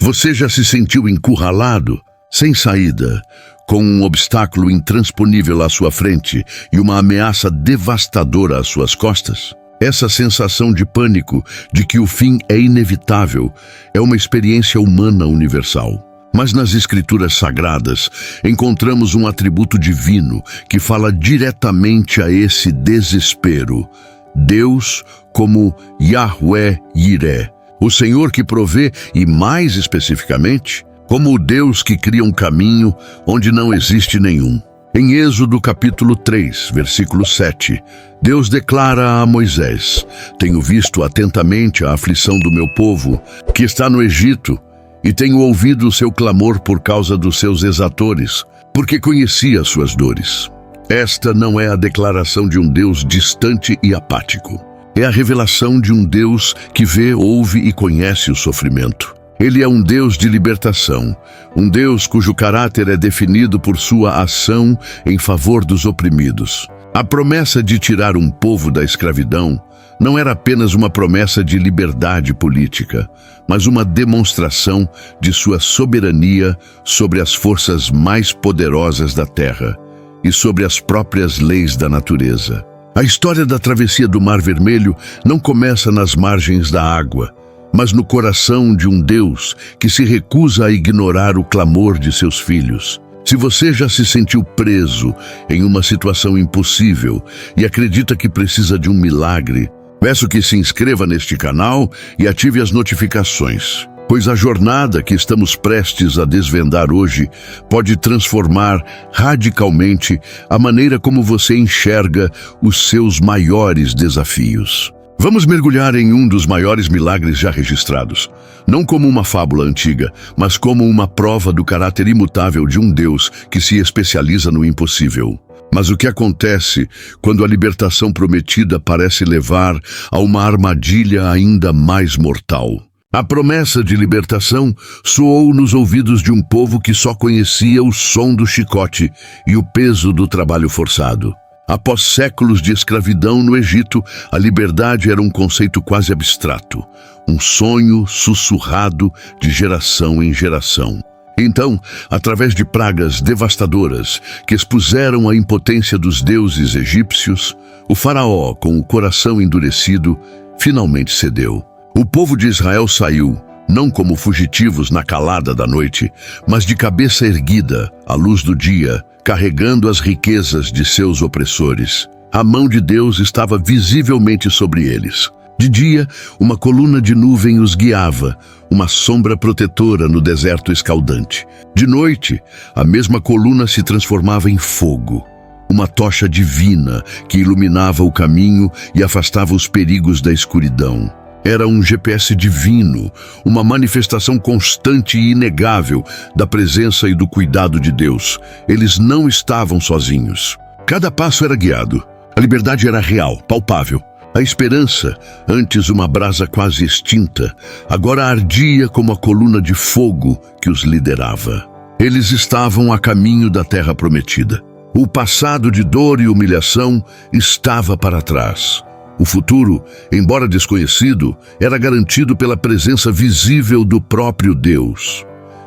Você já se sentiu encurralado, sem saída, com um obstáculo intransponível à sua frente e uma ameaça devastadora às suas costas? Essa sensação de pânico, de que o fim é inevitável, é uma experiência humana universal. Mas nas Escrituras Sagradas, encontramos um atributo divino que fala diretamente a esse desespero. Deus como Yahweh Yireh, o Senhor que provê e, mais especificamente, como o Deus que cria um caminho onde não existe nenhum. Em Êxodo capítulo 3, versículo 7, Deus declara a Moisés: "Tenho visto atentamente a aflição do meu povo, que está no Egito, e tenho ouvido o seu clamor por causa dos seus exatores, porque conheci as suas dores." Esta não é a declaração de um Deus distante e apático. É a revelação de um Deus que vê, ouve e conhece o sofrimento. Ele é um Deus de libertação, um Deus cujo caráter é definido por sua ação em favor dos oprimidos. A promessa de tirar um povo da escravidão não era apenas uma promessa de liberdade política, mas uma demonstração de sua soberania sobre as forças mais poderosas da terra e sobre as próprias leis da natureza. A história da travessia do Mar Vermelho não começa nas margens da água, mas no coração de um Deus que se recusa a ignorar o clamor de seus filhos. Se você já se sentiu preso em uma situação impossível e acredita que precisa de um milagre, peço que se inscreva neste canal e ative as notificações, pois a jornada que estamos prestes a desvendar hoje pode transformar radicalmente a maneira como você enxerga os seus maiores desafios. Vamos mergulhar em um dos maiores milagres já registrados, não como uma fábula antiga, mas como uma prova do caráter imutável de um Deus que se especializa no impossível. Mas o que acontece quando a libertação prometida parece levar a uma armadilha ainda mais mortal? A promessa de libertação soou nos ouvidos de um povo que só conhecia o som do chicote e o peso do trabalho forçado. Após séculos de escravidão no Egito, a liberdade era um conceito quase abstrato, um sonho sussurrado de geração em geração. Então, através de pragas devastadoras que expuseram a impotência dos deuses egípcios, o faraó, com o coração endurecido, finalmente cedeu. O povo de Israel saiu, não como fugitivos na calada da noite, mas de cabeça erguida, à luz do dia, carregando as riquezas de seus opressores. A mão de Deus estava visivelmente sobre eles. De dia, uma coluna de nuvem os guiava, uma sombra protetora no deserto escaldante. De noite, a mesma coluna se transformava em fogo, uma tocha divina que iluminava o caminho e afastava os perigos da escuridão. Era um GPS divino, uma manifestação constante e inegável da presença e do cuidado de Deus. Eles não estavam sozinhos. Cada passo era guiado. A liberdade era real, palpável. A esperança, antes uma brasa quase extinta, agora ardia como a coluna de fogo que os liderava. Eles estavam a caminho da terra prometida. O passado de dor e humilhação estava para trás. O futuro, embora desconhecido, era garantido pela presença visível do próprio Deus.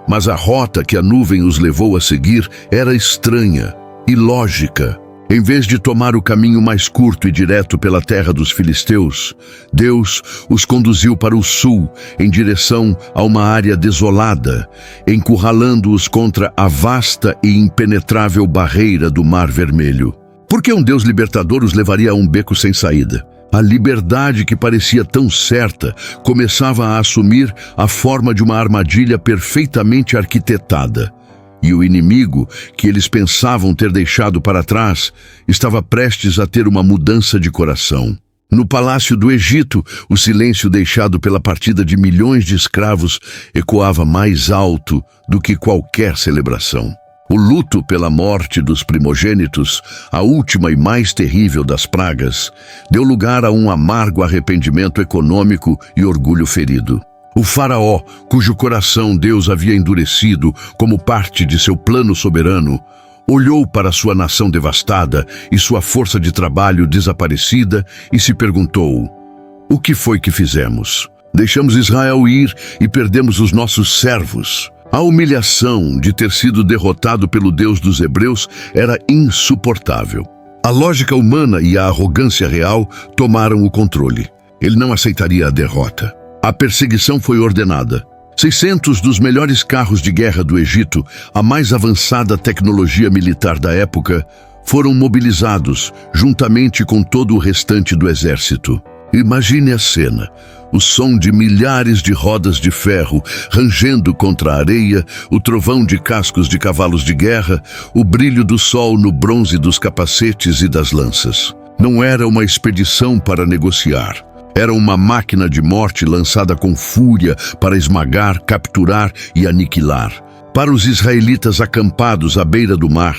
Mas a rota que a nuvem os levou a seguir era estranha, ilógica. Em vez de tomar o caminho mais curto e direto pela terra dos filisteus, Deus os conduziu para o sul, em direção a uma área desolada, encurralando-os contra a vasta e impenetrável barreira do Mar Vermelho. Por que um Deus libertador os levaria a um beco sem saída? A liberdade que parecia tão certa começava a assumir a forma de uma armadilha perfeitamente arquitetada. E o inimigo, que eles pensavam ter deixado para trás, estava prestes a ter uma mudança de coração. No palácio do Egito, o silêncio deixado pela partida de milhões de escravos ecoava mais alto do que qualquer celebração. O luto pela morte dos primogênitos, a última e mais terrível das pragas, deu lugar a um amargo arrependimento econômico e orgulho ferido. O faraó, cujo coração Deus havia endurecido como parte de seu plano soberano, olhou para sua nação devastada e sua força de trabalho desaparecida e se perguntou: o que foi que fizemos? Deixamos Israel ir e perdemos os nossos servos. A humilhação de ter sido derrotado pelo Deus dos hebreus era insuportável. A lógica humana e a arrogância real tomaram o controle. Ele não aceitaria a derrota. A perseguição foi ordenada. 600 dos melhores carros de guerra do Egito, a mais avançada tecnologia militar da época, foram mobilizados, juntamente com todo o restante do exército. Imagine a cena. O som de milhares de rodas de ferro rangendo contra a areia, o trovão de cascos de cavalos de guerra, o brilho do sol no bronze dos capacetes e das lanças. Não era uma expedição para negociar. Era uma máquina de morte lançada com fúria para esmagar, capturar e aniquilar. Para os israelitas acampados à beira do mar,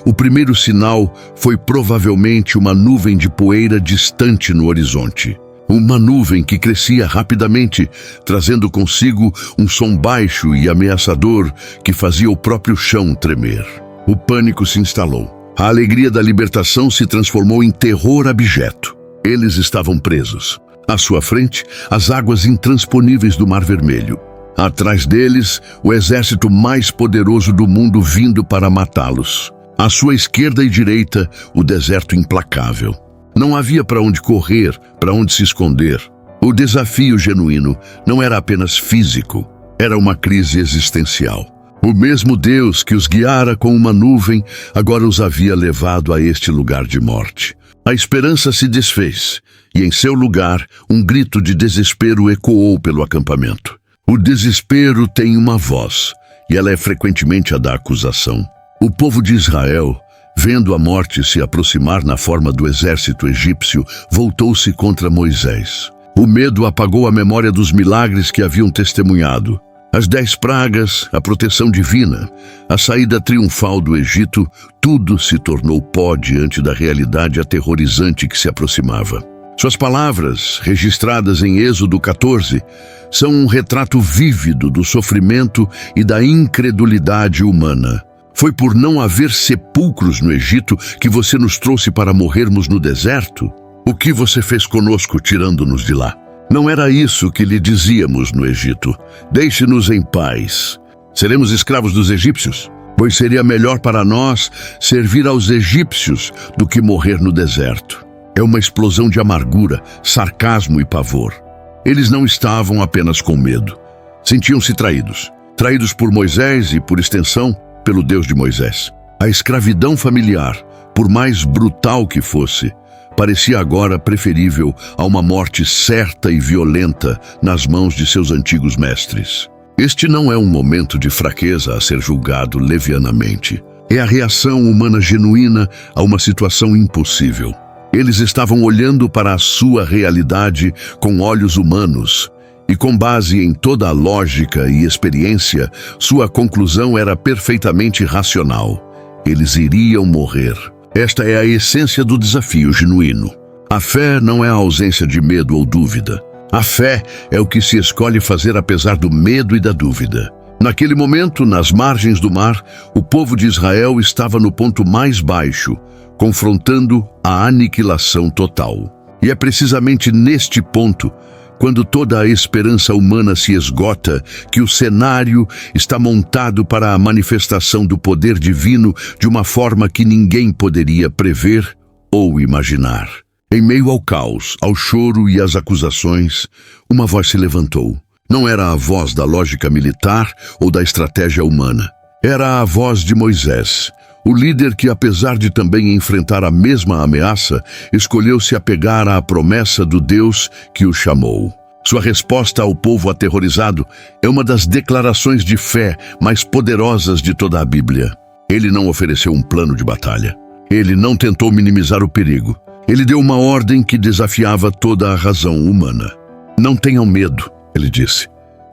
o primeiro sinal foi provavelmente uma nuvem de poeira distante no horizonte. Uma nuvem que crescia rapidamente, trazendo consigo um som baixo e ameaçador que fazia o próprio chão tremer. O pânico se instalou. A alegria da libertação se transformou em terror abjeto. Eles estavam presos. À sua frente, as águas intransponíveis do Mar Vermelho. Atrás deles, o exército mais poderoso do mundo vindo para matá-los. À sua esquerda e direita, o deserto implacável. Não havia para onde correr, para onde se esconder. O desafio genuíno não era apenas físico, era uma crise existencial. O mesmo Deus que os guiara com uma nuvem, agora os havia levado a este lugar de morte. A esperança se desfez, e em seu lugar, um grito de desespero ecoou pelo acampamento. O desespero tem uma voz, e ela é frequentemente a da acusação. O povo de Israel, vendo a morte se aproximar na forma do exército egípcio, voltou-se contra Moisés. O medo apagou a memória dos milagres que haviam testemunhado. As 10 pragas, a proteção divina, a saída triunfal do Egito, tudo se tornou pó diante da realidade aterrorizante que se aproximava. Suas palavras, registradas em Êxodo 14, são um retrato vívido do sofrimento e da incredulidade humana. Foi por não haver sepulcros no Egito que você nos trouxe para morrermos no deserto? O que você fez conosco tirando-nos de lá? Não era isso que lhe dizíamos no Egito. Deixe-nos em paz. Seremos escravos dos egípcios? Pois seria melhor para nós servir aos egípcios do que morrer no deserto. É uma explosão de amargura, sarcasmo e pavor. Eles não estavam apenas com medo. Sentiam-se traídos. Traídos por Moisés e, por extensão, pelo Deus de Moisés. A escravidão familiar, por mais brutal que fosse, parecia agora preferível a uma morte certa e violenta nas mãos de seus antigos mestres. Este não é um momento de fraqueza a ser julgado levianamente. É a reação humana genuína a uma situação impossível. Eles estavam olhando para a sua realidade com olhos humanos, e com base em toda a lógica e experiência, sua conclusão era perfeitamente racional. Eles iriam morrer. Esta é a essência do desafio genuíno. A fé não é a ausência de medo ou dúvida. A fé é o que se escolhe fazer apesar do medo e da dúvida. Naquele momento, nas margens do mar, o povo de Israel estava no ponto mais baixo, confrontando a aniquilação total. E é precisamente neste ponto, quando toda a esperança humana se esgota, que o cenário está montado para a manifestação do poder divino de uma forma que ninguém poderia prever ou imaginar. Em meio ao caos, ao choro e às acusações, uma voz se levantou. Não era a voz da lógica militar ou da estratégia humana. Era a voz de Moisés, o líder que, apesar de também enfrentar a mesma ameaça, escolheu se apegar à promessa do Deus que o chamou. Sua resposta ao povo aterrorizado é uma das declarações de fé mais poderosas de toda a Bíblia. Ele não ofereceu um plano de batalha. Ele não tentou minimizar o perigo. Ele deu uma ordem que desafiava toda a razão humana. Não tenham medo, ele disse.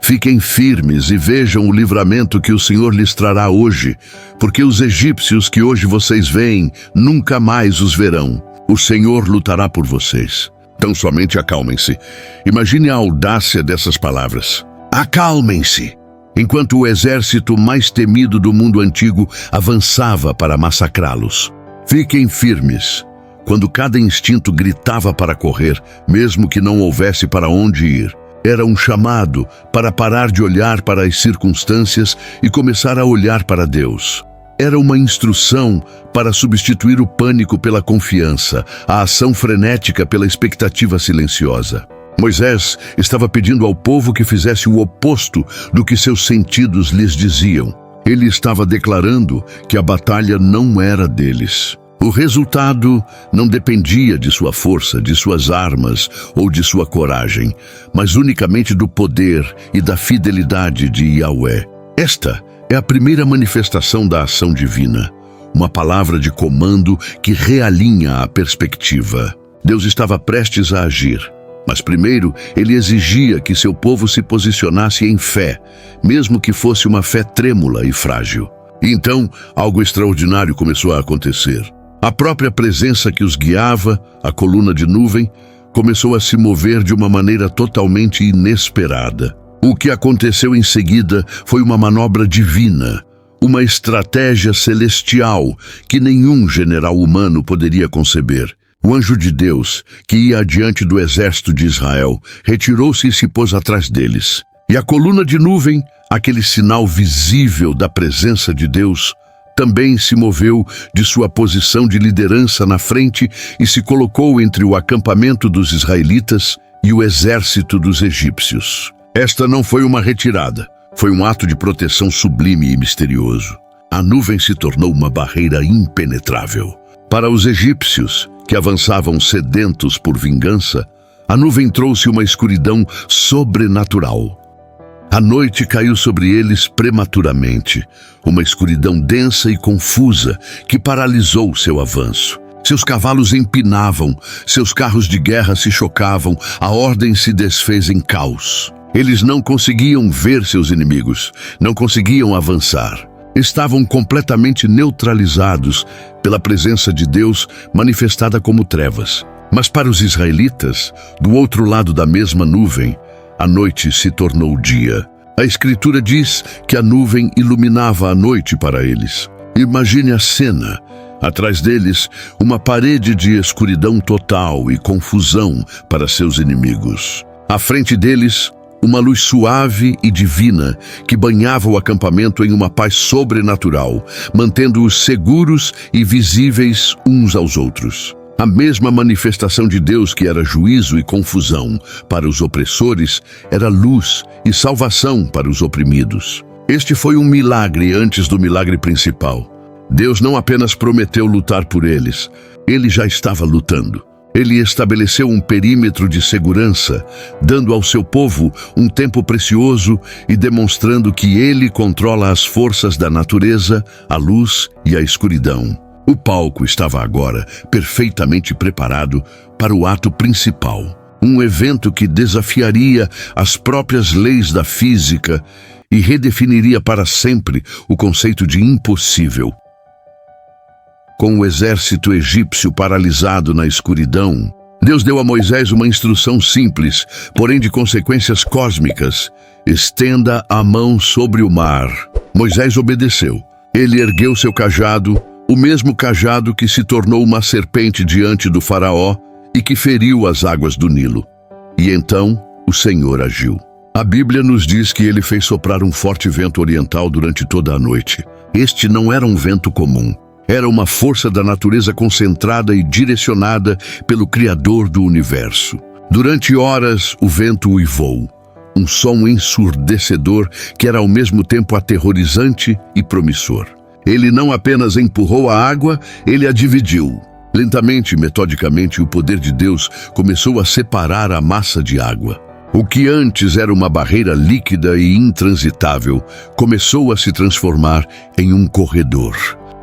Fiquem firmes e vejam o livramento que o Senhor lhes trará hoje, porque os egípcios que hoje vocês veem, nunca mais os verão. O Senhor lutará por vocês. Então somente acalmem-se. Imagine a audácia dessas palavras. Acalmem-se! Enquanto o exército mais temido do mundo antigo avançava para massacrá-los. Fiquem firmes. Quando cada instinto gritava para correr, mesmo que não houvesse para onde ir. Era um chamado para parar de olhar para as circunstâncias e começar a olhar para Deus. Era uma instrução para substituir o pânico pela confiança, a ação frenética pela expectativa silenciosa. Moisés estava pedindo ao povo que fizesse o oposto do que seus sentidos lhes diziam. Ele estava declarando que a batalha não era deles. O resultado não dependia de sua força, de suas armas ou de sua coragem, mas unicamente do poder e da fidelidade de Yahweh. Esta é a primeira manifestação da ação divina, uma palavra de comando que realinha a perspectiva. Deus estava prestes a agir, mas primeiro ele exigia que seu povo se posicionasse em fé, mesmo que fosse uma fé trêmula e frágil. E então, algo extraordinário começou a acontecer. A própria presença que os guiava, a coluna de nuvem, começou a se mover de uma maneira totalmente inesperada. O que aconteceu em seguida foi uma manobra divina, uma estratégia celestial que nenhum general humano poderia conceber. O anjo de Deus, que ia adiante do exército de Israel, retirou-se e se pôs atrás deles. E a coluna de nuvem, aquele sinal visível da presença de Deus, também se moveu de sua posição de liderança na frente e se colocou entre o acampamento dos israelitas e o exército dos egípcios. Esta não foi uma retirada, foi um ato de proteção sublime e misterioso. A nuvem se tornou uma barreira impenetrável. Para os egípcios, que avançavam sedentos por vingança, a nuvem trouxe uma escuridão sobrenatural. A noite caiu sobre eles prematuramente, uma escuridão densa e confusa que paralisou seu avanço. Seus cavalos empinavam, seus carros de guerra se chocavam, a ordem se desfez em caos. Eles não conseguiam ver seus inimigos, não conseguiam avançar. Estavam completamente neutralizados pela presença de Deus manifestada como trevas. Mas para os israelitas, do outro lado da mesma nuvem, a noite se tornou dia. A Escritura diz que a nuvem iluminava a noite para eles. Imagine a cena. Atrás deles, uma parede de escuridão total e confusão para seus inimigos. À frente deles, uma luz suave e divina que banhava o acampamento em uma paz sobrenatural, mantendo-os seguros e visíveis uns aos outros. A mesma manifestação de Deus que era juízo e confusão para os opressores era luz e salvação para os oprimidos. Este foi um milagre antes do milagre principal. Deus não apenas prometeu lutar por eles, ele já estava lutando. Ele estabeleceu um perímetro de segurança, dando ao seu povo um tempo precioso e demonstrando que ele controla as forças da natureza, a luz e a escuridão. O palco estava agora perfeitamente preparado para o ato principal, um evento que desafiaria as próprias leis da física e redefiniria para sempre o conceito de impossível. Com o exército egípcio paralisado na escuridão, Deus deu a Moisés uma instrução simples, porém de consequências cósmicas. Estenda a mão sobre o mar. Moisés obedeceu. Ele ergueu seu cajado, o mesmo cajado que se tornou uma serpente diante do faraó e que feriu as águas do Nilo. E então o Senhor agiu. A Bíblia nos diz que ele fez soprar um forte vento oriental durante toda a noite. Este não era um vento comum. Era uma força da natureza concentrada e direcionada pelo Criador do universo. Durante horas, o vento uivou, um som ensurdecedor que era ao mesmo tempo aterrorizante e promissor. Ele não apenas empurrou a água, ele a dividiu. Lentamente e metodicamente, o poder de Deus começou a separar a massa de água. O que antes era uma barreira líquida e intransitável, começou a se transformar em um corredor.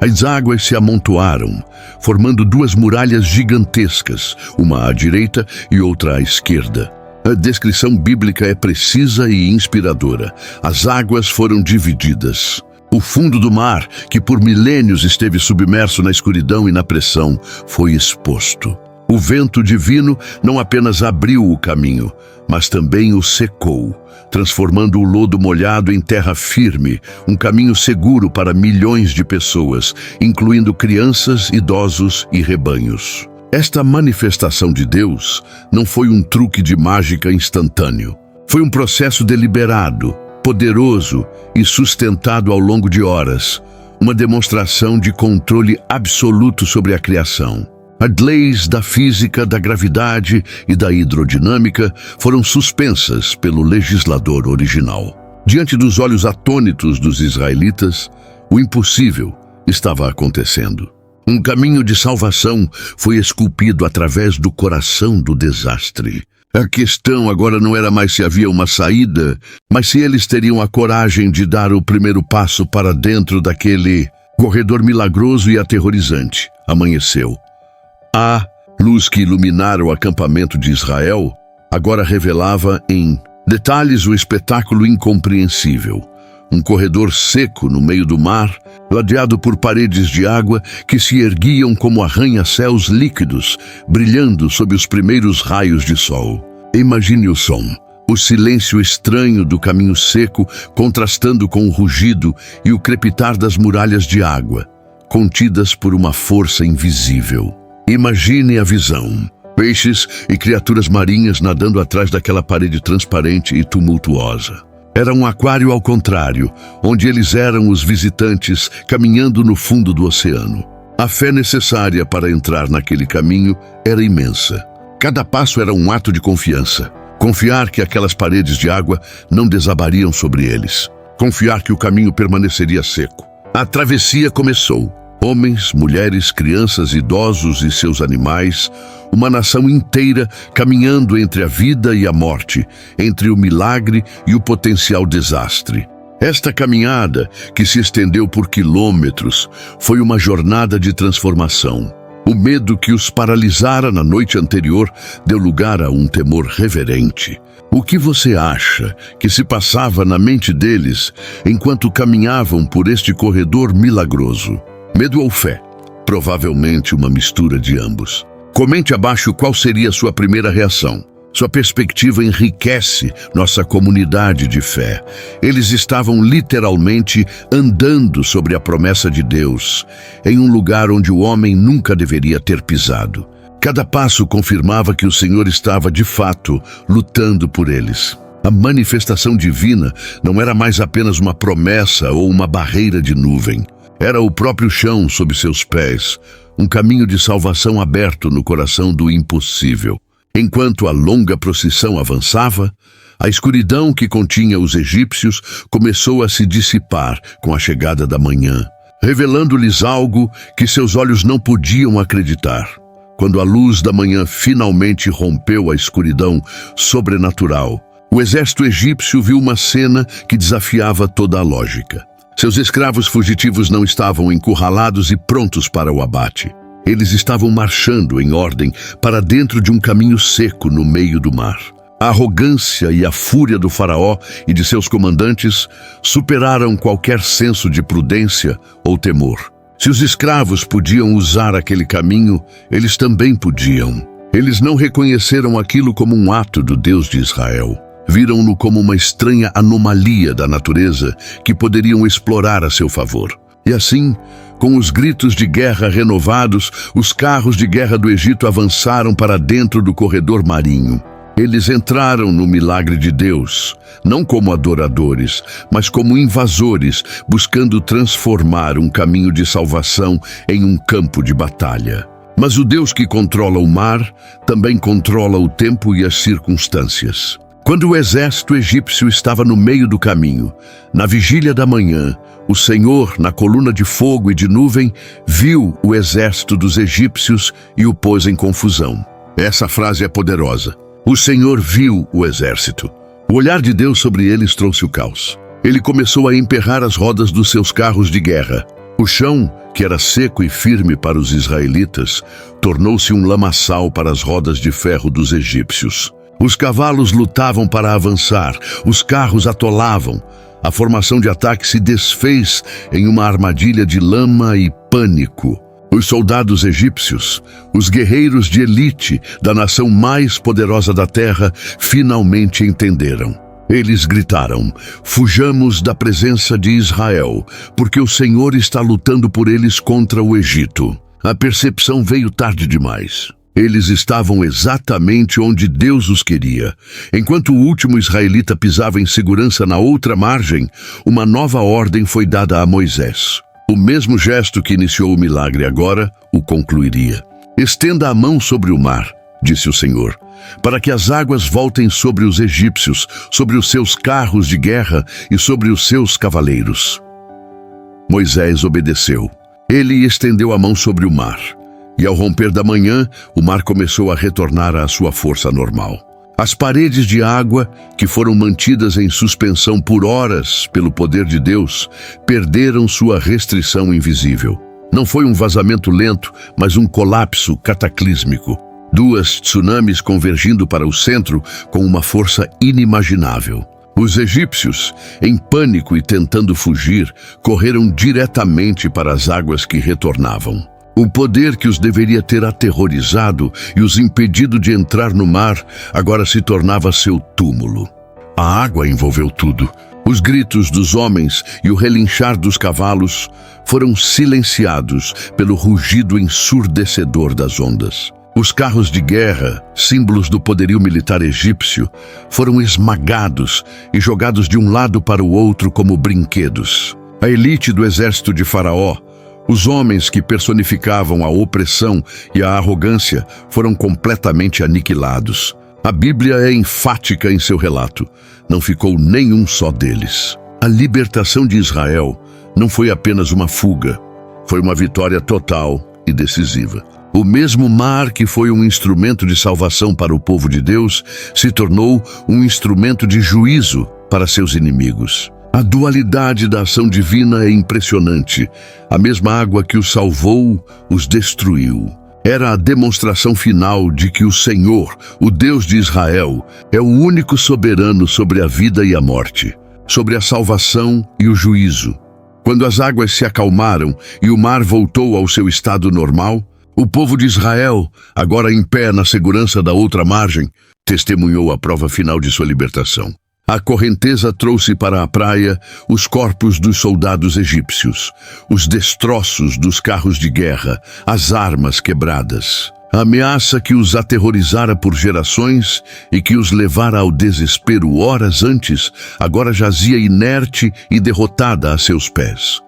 As águas se amontoaram, formando duas muralhas gigantescas, uma à direita e outra à esquerda. A descrição bíblica é precisa e inspiradora. As águas foram divididas. O fundo do mar, que por milênios esteve submerso na escuridão e na pressão, foi exposto. O vento divino não apenas abriu o caminho, mas também o secou, transformando o lodo molhado em terra firme, um caminho seguro para milhões de pessoas, incluindo crianças, idosos e rebanhos. Esta manifestação de Deus não foi um truque de mágica instantâneo. Foi um processo deliberado, poderoso e sustentado ao longo de horas, uma demonstração de controle absoluto sobre a criação. As leis da física, da gravidade e da hidrodinâmica foram suspensas pelo legislador original. Diante dos olhos atônitos dos israelitas, o impossível estava acontecendo. Um caminho de salvação foi esculpido através do coração do desastre. A questão agora não era mais se havia uma saída, mas se eles teriam a coragem de dar o primeiro passo para dentro daquele corredor milagroso e aterrorizante. Amanheceu. A luz que iluminara o acampamento de Israel agora revelava em detalhes o espetáculo incompreensível. Um corredor seco no meio do mar, ladeado por paredes de água que se erguiam como arranha-céus líquidos, brilhando sob os primeiros raios de sol. Imagine o som, o silêncio estranho do caminho seco contrastando com o rugido e o crepitar das muralhas de água, contidas por uma força invisível. Imagine a visão. Peixes e criaturas marinhas nadando atrás daquela parede transparente e tumultuosa. Era um aquário ao contrário, onde eles eram os visitantes caminhando no fundo do oceano. A fé necessária para entrar naquele caminho era imensa. Cada passo era um ato de confiança. Confiar que aquelas paredes de água não desabariam sobre eles. Confiar que o caminho permaneceria seco. A travessia começou. Homens, mulheres, crianças, idosos e seus animais, uma nação inteira caminhando entre a vida e a morte, entre o milagre e o potencial desastre. Esta caminhada, que se estendeu por quilômetros, foi uma jornada de transformação. O medo que os paralisara na noite anterior deu lugar a um temor reverente. O que você acha que se passava na mente deles enquanto caminhavam por este corredor milagroso? Medo ou fé? Provavelmente uma mistura de ambos. Comente abaixo qual seria a sua primeira reação. Sua perspectiva enriquece nossa comunidade de fé. Eles estavam literalmente andando sobre a promessa de Deus, em um lugar onde o homem nunca deveria ter pisado. Cada passo confirmava que o Senhor estava, de fato, lutando por eles. A manifestação divina não era mais apenas uma promessa ou uma barreira de nuvem. Era o próprio chão sob seus pés, um caminho de salvação aberto no coração do impossível. Enquanto a longa procissão avançava, a escuridão que continha os egípcios começou a se dissipar com a chegada da manhã, revelando-lhes algo que seus olhos não podiam acreditar. Quando a luz da manhã finalmente rompeu a escuridão sobrenatural, o exército egípcio viu uma cena que desafiava toda a lógica. Seus escravos fugitivos não estavam encurralados e prontos para o abate. Eles estavam marchando em ordem para dentro de um caminho seco no meio do mar. A arrogância e a fúria do faraó e de seus comandantes superaram qualquer senso de prudência ou temor. Se os escravos podiam usar aquele caminho, eles também podiam. Eles não reconheceram aquilo como um ato do Deus de Israel. Viram-no como uma estranha anomalia da natureza que poderiam explorar a seu favor. E assim, com os gritos de guerra renovados, os carros de guerra do Egito avançaram para dentro do corredor marinho. Eles entraram no milagre de Deus, não como adoradores, mas como invasores, buscando transformar um caminho de salvação em um campo de batalha. Mas o Deus que controla o mar também controla o tempo e as circunstâncias. Quando o exército egípcio estava no meio do caminho, na vigília da manhã, o Senhor, na coluna de fogo e de nuvem, viu o exército dos egípcios e o pôs em confusão. Essa frase é poderosa. O Senhor viu o exército. O olhar de Deus sobre eles trouxe o caos. Ele começou a emperrar as rodas dos seus carros de guerra. O chão, que era seco e firme para os israelitas, tornou-se um lamaçal para as rodas de ferro dos egípcios. Os cavalos lutavam para avançar, os carros atolavam. A formação de ataque se desfez em uma armadilha de lama e pânico. Os soldados egípcios, os guerreiros de elite da nação mais poderosa da terra, finalmente entenderam. Eles gritaram: "Fujamos da presença de Israel, porque o Senhor está lutando por eles contra o Egito." A percepção veio tarde demais. Eles estavam exatamente onde Deus os queria. Enquanto o último israelita pisava em segurança na outra margem, uma nova ordem foi dada a Moisés. O mesmo gesto que iniciou o milagre agora o concluiria. Estenda a mão sobre o mar, disse o Senhor, para que as águas voltem sobre os egípcios, sobre os seus carros de guerra e sobre os seus cavaleiros. Moisés obedeceu. Ele estendeu a mão sobre o mar. E ao romper da manhã, o mar começou a retornar à sua força normal. As paredes de água, que foram mantidas em suspensão por horas pelo poder de Deus, perderam sua restrição invisível. Não foi um vazamento lento, mas um colapso cataclísmico. 2 tsunamis convergindo para o centro com uma força inimaginável. Os egípcios, em pânico e tentando fugir, correram diretamente para as águas que retornavam. O poder que os deveria ter aterrorizado e os impedido de entrar no mar, agora se tornava seu túmulo. A água envolveu tudo. Os gritos dos homens e o relinchar dos cavalos foram silenciados pelo rugido ensurdecedor das ondas. Os carros de guerra, símbolos do poderio militar egípcio, foram esmagados e jogados de um lado para o outro como brinquedos. A elite do exército de Faraó, os homens que personificavam a opressão e a arrogância, foram completamente aniquilados. A Bíblia é enfática em seu relato. Não ficou nenhum só deles. A libertação de Israel não foi apenas uma fuga, foi uma vitória total e decisiva. O mesmo mar que foi um instrumento de salvação para o povo de Deus se tornou um instrumento de juízo para seus inimigos. A dualidade da ação divina é impressionante. A mesma água que os salvou, os destruiu. Era a demonstração final de que o Senhor, o Deus de Israel, é o único soberano sobre a vida e a morte, sobre a salvação e o juízo. Quando as águas se acalmaram e o mar voltou ao seu estado normal, o povo de Israel, agora em pé na segurança da outra margem, testemunhou a prova final de sua libertação. A correnteza trouxe para a praia os corpos dos soldados egípcios, os destroços dos carros de guerra, as armas quebradas. A ameaça que os aterrorizara por gerações e que os levara ao desespero horas antes, agora jazia inerte e derrotada a seus pés.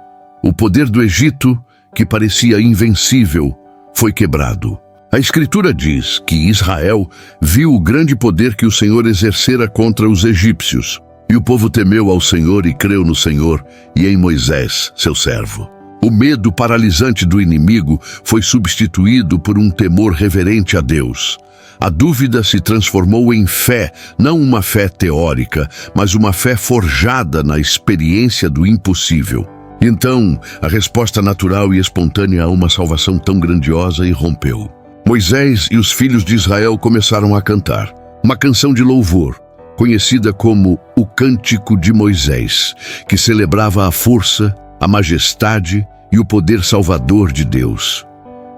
O poder do Egito, que parecia invencível, foi quebrado. A Escritura diz que Israel viu o grande poder que o Senhor exercera contra os egípcios, e o povo temeu ao Senhor e creu no Senhor e em Moisés, seu servo. O medo paralisante do inimigo foi substituído por um temor reverente a Deus. A dúvida se transformou em fé, não uma fé teórica, mas uma fé forjada na experiência do impossível. Então, a resposta natural e espontânea a uma salvação tão grandiosa irrompeu. Moisés e os filhos de Israel começaram a cantar uma canção de louvor, conhecida como o Cântico de Moisés, que celebrava a força, a majestade e o poder salvador de Deus.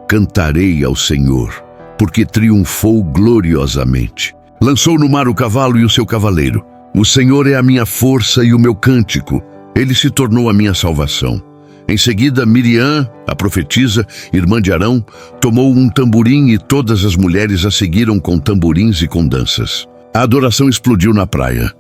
Cantarei ao Senhor, porque triunfou gloriosamente. Lançou no mar o cavalo e o seu cavaleiro. O Senhor é a minha força e o meu cântico. Ele se tornou a minha salvação. Em seguida, Miriam, a profetisa, irmã de Arão, tomou um tamborim e todas as mulheres a seguiram com tamborins e com danças. A adoração explodiu na praia.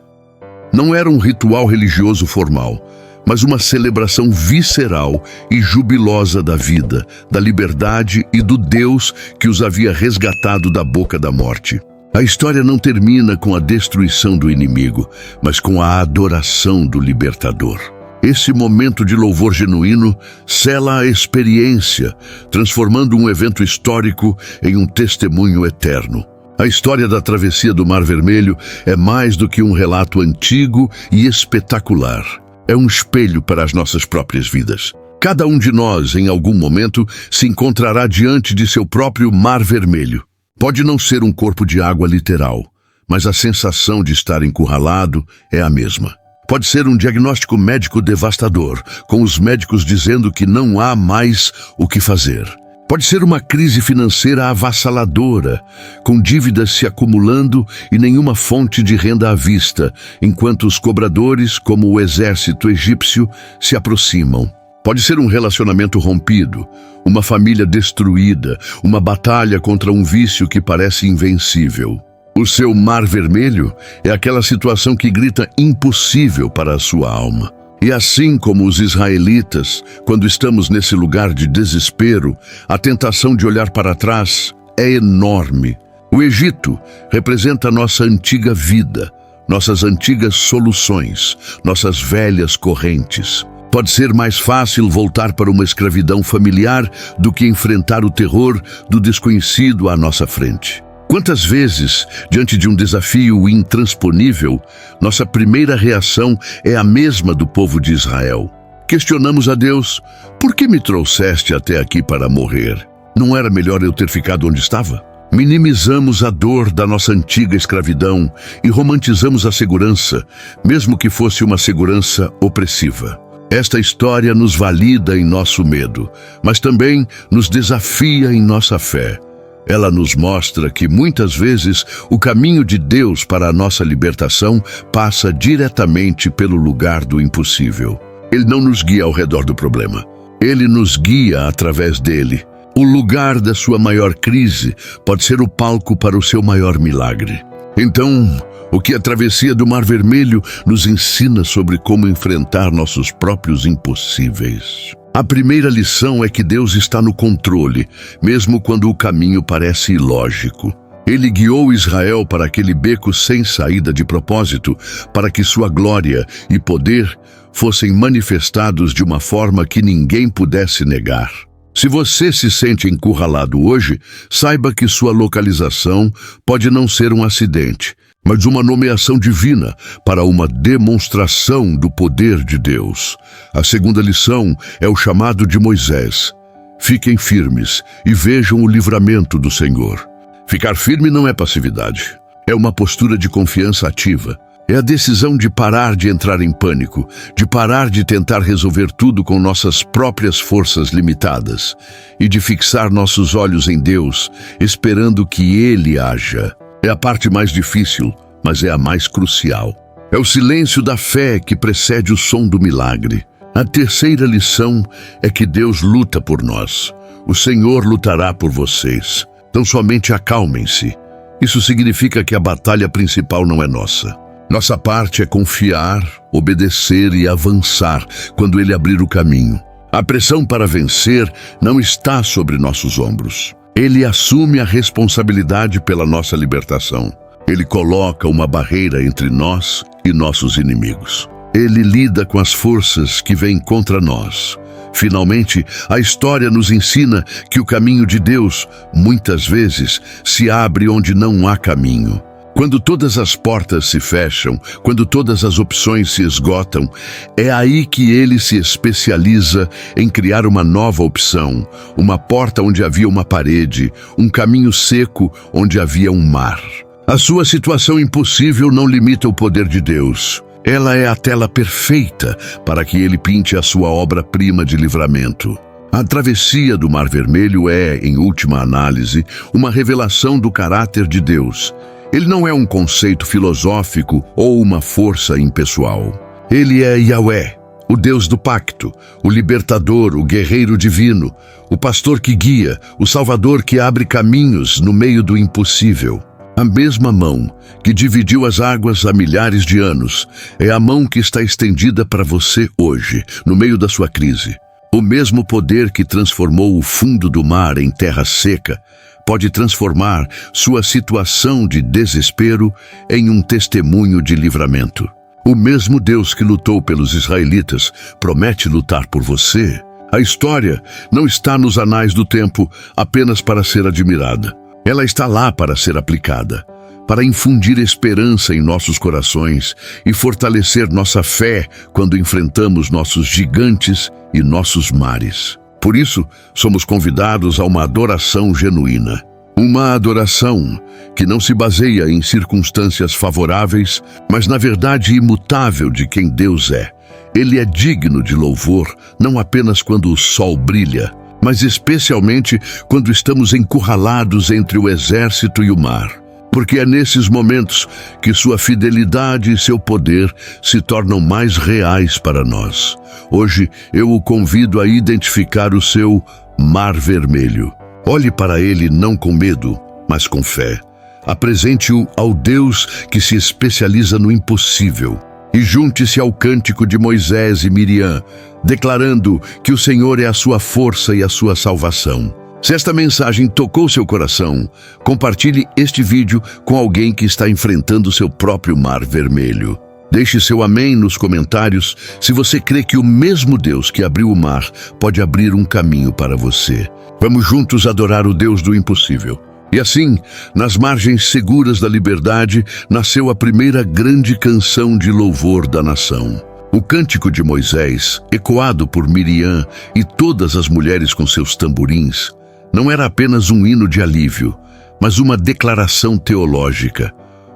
Não era um ritual religioso formal, mas uma celebração visceral e jubilosa da vida, da liberdade e do Deus que os havia resgatado da boca da morte. A história não termina com a destruição do inimigo, mas com a adoração do libertador. Esse momento de louvor genuíno sela a experiência, transformando um evento histórico em um testemunho eterno. A história da travessia do Mar Vermelho é mais do que um relato antigo e espetacular. É um espelho para as nossas próprias vidas. Cada um de nós, em algum momento, se encontrará diante de seu próprio Mar Vermelho. Pode não ser um corpo de água literal, mas a sensação de estar encurralado é a mesma. Pode ser um diagnóstico médico devastador, com os médicos dizendo que não há mais o que fazer. Pode ser uma crise financeira avassaladora, com dívidas se acumulando e nenhuma fonte de renda à vista, enquanto os cobradores, como o exército egípcio, se aproximam. Pode ser um relacionamento rompido, uma família destruída, uma batalha contra um vício que parece invencível. O seu mar vermelho é aquela situação que grita impossível para a sua alma. E assim como os israelitas, quando estamos nesse lugar de desespero, a tentação de olhar para trás é enorme. O Egito representa nossa antiga vida, nossas antigas soluções, nossas velhas correntes. Pode ser mais fácil voltar para uma escravidão familiar do que enfrentar o terror do desconhecido à nossa frente. Quantas vezes, diante de um desafio intransponível, nossa primeira reação é a mesma do povo de Israel? Questionamos a Deus: por que me trouxeste até aqui para morrer? Não era melhor eu ter ficado onde estava? Minimizamos a dor da nossa antiga escravidão e romantizamos a segurança, mesmo que fosse uma segurança opressiva. Esta história nos valida em nosso medo, mas também nos desafia em nossa fé. Ela nos mostra que, muitas vezes, o caminho de Deus para a nossa libertação passa diretamente pelo lugar do impossível. Ele não nos guia ao redor do problema. Ele nos guia através dele. O lugar da sua maior crise pode ser o palco para o seu maior milagre. Então, o que a travessia do Mar Vermelho nos ensina sobre como enfrentar nossos próprios impossíveis? A primeira lição é que Deus está no controle, mesmo quando o caminho parece ilógico. Ele guiou Israel para aquele beco sem saída de propósito, para que sua glória e poder fossem manifestados de uma forma que ninguém pudesse negar. Se você se sente encurralado hoje, saiba que sua localização pode não ser um acidente, mas uma nomeação divina para uma demonstração do poder de Deus. A segunda lição é o chamado de Moisés. Fiquem firmes e vejam o livramento do Senhor. Ficar firme não é passividade, é uma postura de confiança ativa. É a decisão de parar de entrar em pânico, de parar de tentar resolver tudo com nossas próprias forças limitadas e de fixar nossos olhos em Deus, esperando que Ele haja. É a parte mais difícil, mas é a mais crucial. É o silêncio da fé que precede o som do milagre. A terceira lição é que Deus luta por nós. O Senhor lutará por vocês. Então somente acalmem-se. Isso significa que a batalha principal não é nossa. Nossa parte é confiar, obedecer e avançar quando Ele abrir o caminho. A pressão para vencer não está sobre nossos ombros. Ele assume a responsabilidade pela nossa libertação. Ele coloca uma barreira entre nós e nossos inimigos. Ele lida com as forças que vêm contra nós. Finalmente, a história nos ensina que o caminho de Deus, muitas vezes, se abre onde não há caminho. Quando todas as portas se fecham, quando todas as opções se esgotam, é aí que Ele se especializa em criar uma nova opção, uma porta onde havia uma parede, um caminho seco onde havia um mar. A sua situação impossível não limita o poder de Deus. Ela é a tela perfeita para que Ele pinte a sua obra-prima de livramento. A travessia do Mar Vermelho é, em última análise, uma revelação do caráter de Deus. Ele não é um conceito filosófico ou uma força impessoal. Ele é Yahweh, o Deus do pacto, o libertador, o guerreiro divino, o pastor que guia, o salvador que abre caminhos no meio do impossível. A mesma mão que dividiu as águas há milhares de anos é a mão que está estendida para você hoje, no meio da sua crise. O mesmo poder que transformou o fundo do mar em terra seca pode transformar sua situação de desespero em um testemunho de livramento. O mesmo Deus que lutou pelos israelitas promete lutar por você. A história não está nos anais do tempo apenas para ser admirada. Ela está lá para ser aplicada, para infundir esperança em nossos corações e fortalecer nossa fé quando enfrentamos nossos gigantes e nossos mares. Por isso, somos convidados a uma adoração genuína. Uma adoração que não se baseia em circunstâncias favoráveis, mas na verdade imutável de quem Deus é. Ele é digno de louvor, não apenas quando o sol brilha, mas especialmente quando estamos encurralados entre o exército e o mar. porque é nesses momentos que sua fidelidade e seu poder se tornam mais reais para nós. Hoje eu o convido a identificar o seu Mar Vermelho. Olhe para ele não com medo, mas com fé. Apresente-o ao Deus que se especializa no impossível. E junte-se ao cântico de Moisés e Miriam, declarando que o Senhor é a sua força e a sua salvação. Se esta mensagem tocou seu coração, compartilhe este vídeo com alguém que está enfrentando seu próprio Mar Vermelho. Deixe seu amém nos comentários se você crê que o mesmo Deus que abriu o mar pode abrir um caminho para você. Vamos juntos adorar o Deus do impossível. E assim, nas margens seguras da liberdade, nasceu a primeira grande canção de louvor da nação. O cântico de Moisés, ecoado por Miriam e todas as mulheres com seus tamborins, não era apenas um hino de alívio, mas uma declaração teológica,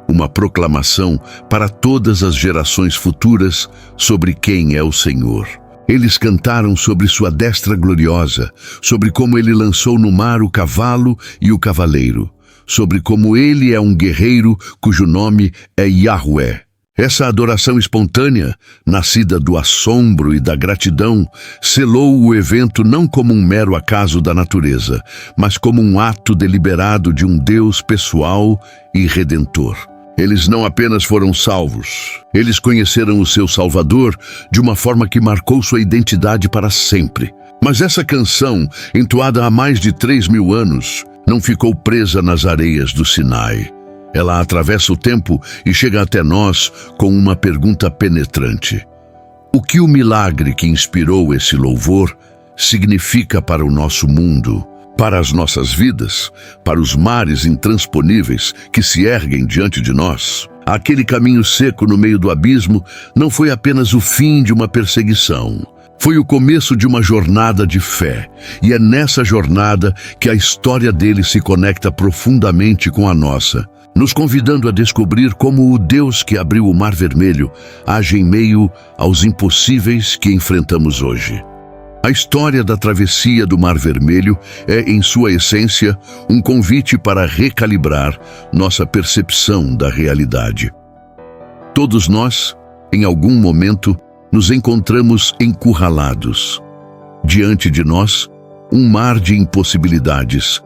uma proclamação para todas as gerações futuras sobre quem é o Senhor. Eles cantaram sobre sua destra gloriosa, sobre como ele lançou no mar o cavalo e o cavaleiro, sobre como ele é um guerreiro cujo nome é Yahweh. Essa adoração espontânea, nascida do assombro e da gratidão, selou o evento não como um mero acaso da natureza, mas como um ato deliberado de um Deus pessoal e redentor. Eles não apenas foram salvos, eles conheceram o seu Salvador de uma forma que marcou sua identidade para sempre. Mas essa canção, entoada há mais de 3.000 anos, não ficou presa nas areias do Sinai. Ela atravessa o tempo e chega até nós com uma pergunta penetrante. O que o milagre que inspirou esse louvor significa para o nosso mundo, para as nossas vidas, para os mares intransponíveis que se erguem diante de nós? Aquele caminho seco no meio do abismo não foi apenas o fim de uma perseguição. Foi o começo de uma jornada de fé, e é nessa jornada que a história dele se conecta profundamente com a nossa, nos convidando a descobrir como o Deus que abriu o Mar Vermelho age em meio aos impossíveis que enfrentamos hoje. A história da travessia do Mar Vermelho é, em sua essência, um convite para recalibrar nossa percepção da realidade. Todos nós, em algum momento, nos encontramos encurralados. Diante de nós, um mar de impossibilidades.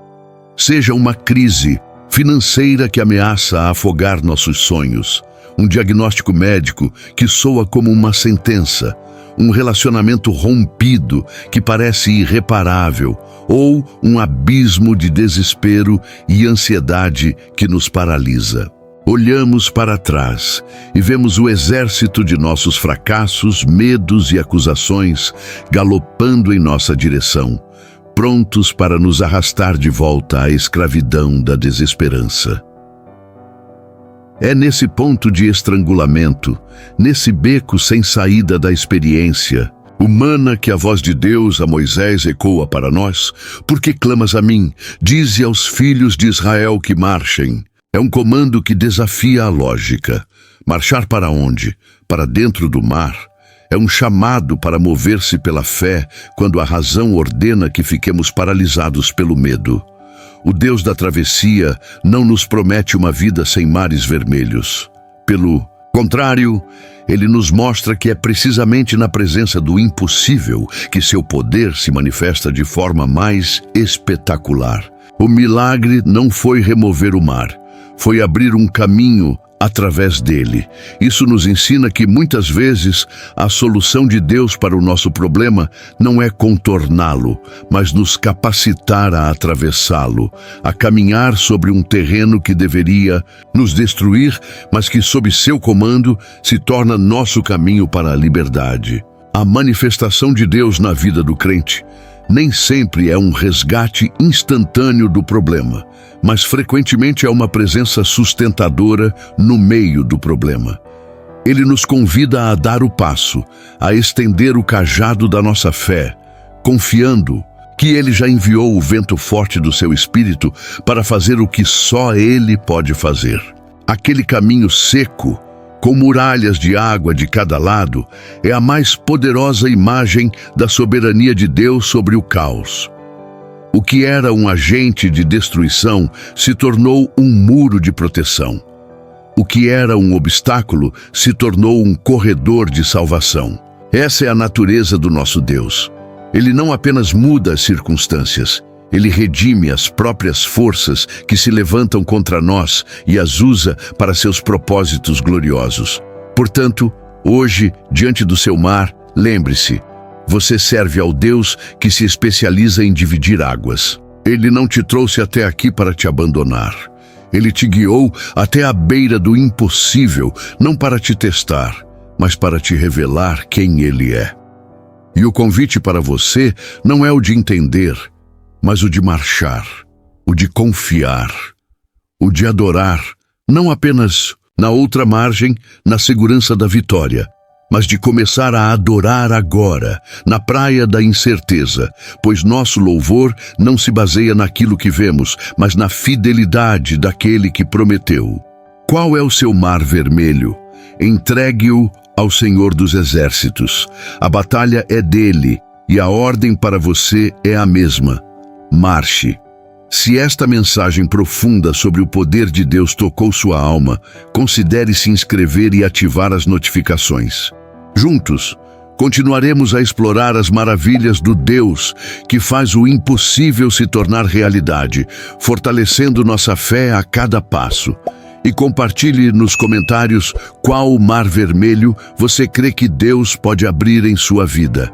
Seja uma crise financeira que ameaça afogar nossos sonhos, um diagnóstico médico que soa como uma sentença, um relacionamento rompido que parece irreparável, ou um abismo de desespero e ansiedade que nos paralisa. Olhamos para trás e vemos o exército de nossos fracassos, medos e acusações galopando em nossa direção, prontos para nos arrastar de volta à escravidão da desesperança. É nesse ponto de estrangulamento, nesse beco sem saída da experiência humana que a voz de Deus a Moisés ecoa para nós: "Por que clamas a mim? Dize aos filhos de Israel que marchem." É um comando que desafia a lógica. Marchar para onde? Para dentro do mar? É um chamado para mover-se pela fé quando a razão ordena que fiquemos paralisados pelo medo. O Deus da travessia não nos promete uma vida sem mares vermelhos. Pelo contrário, ele nos mostra que é precisamente na presença do impossível que seu poder se manifesta de forma mais espetacular. O milagre não foi remover o mar, foi abrir um caminho através dele. Isso nos ensina que muitas vezes a solução de Deus para o nosso problema não é contorná-lo, mas nos capacitar a atravessá-lo, a caminhar sobre um terreno que deveria nos destruir, mas que sob seu comando se torna nosso caminho para a liberdade. A manifestação de Deus na vida do crente nem sempre é um resgate instantâneo do problema, mas frequentemente é uma presença sustentadora no meio do problema. Ele nos convida a dar o passo, a estender o cajado da nossa fé, confiando que ele já enviou o vento forte do seu espírito para fazer o que só ele pode fazer. Aquele caminho seco, com muralhas de água de cada lado, é a mais poderosa imagem da soberania de Deus sobre o caos. O que era um agente de destruição se tornou um muro de proteção. O que era um obstáculo se tornou um corredor de salvação. Essa é a natureza do nosso Deus. Ele não apenas muda as circunstâncias, ele redime as próprias forças que se levantam contra nós e as usa para seus propósitos gloriosos. Portanto, hoje, diante do seu mar, lembre-se, você serve ao Deus que se especializa em dividir águas. Ele não te trouxe até aqui para te abandonar. Ele te guiou até a beira do impossível, não para te testar, mas para te revelar quem Ele é. E o convite para você não é o de entender, mas o de marchar, o de confiar, o de adorar, não apenas na outra margem, na segurança da vitória, mas de começar a adorar agora, na praia da incerteza, pois nosso louvor não se baseia naquilo que vemos, mas na fidelidade daquele que prometeu. Qual é o seu mar vermelho? Entregue-o ao Senhor dos Exércitos. A batalha é dele e a ordem para você é a mesma. Marche. Se esta mensagem profunda sobre o poder de Deus tocou sua alma, considere se inscrever e ativar as notificações. Juntos, continuaremos a explorar as maravilhas do Deus que faz o impossível se tornar realidade, fortalecendo nossa fé a cada passo. E compartilhe nos comentários qual mar vermelho você crê que Deus pode abrir em sua vida.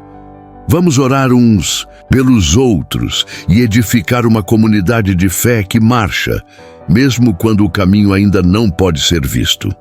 Vamos orar uns pelos outros e edificar uma comunidade de fé que marcha, mesmo quando o caminho ainda não pode ser visto.